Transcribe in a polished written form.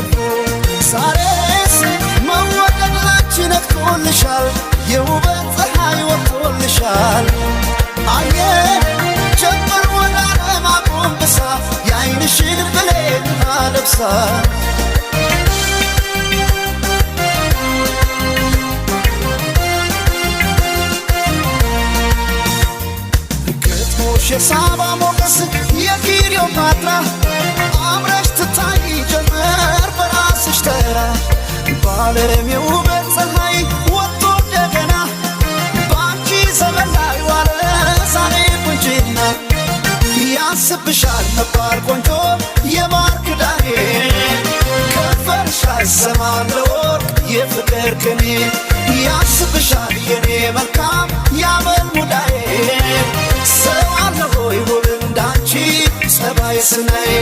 ተርፎ ዛሬስ መወደድ ላንቺ ነጥቆልሻል የውበት ፀሐይ ወጥቶልሻል አየ ጀመር ወደ ዓለም አጎንብሳ የዓይንሽን ብሌን አለብሳ የሳባ ሞገስ የክሊዮፓትራ አምረሽ ትታይ ጀመር በራስሽ ተራ በዓለም የውበት ፀሐይ ወጥቶ እንደገና በአንቺ ዘመን ላይ ዋለ ዛሬ ቁንጅና ያንስብሻል ነባር ቆንጆ የማር ክዳኔ ከንፈርሽ አይሰማም ለወርቅ የፍቅር ቅኔ ያንስብሻል የኔ መልካም ያመል ሙዳዬ ሰው አለ ሆይ ውብ እንዳንቺ ጸባይ ስናይ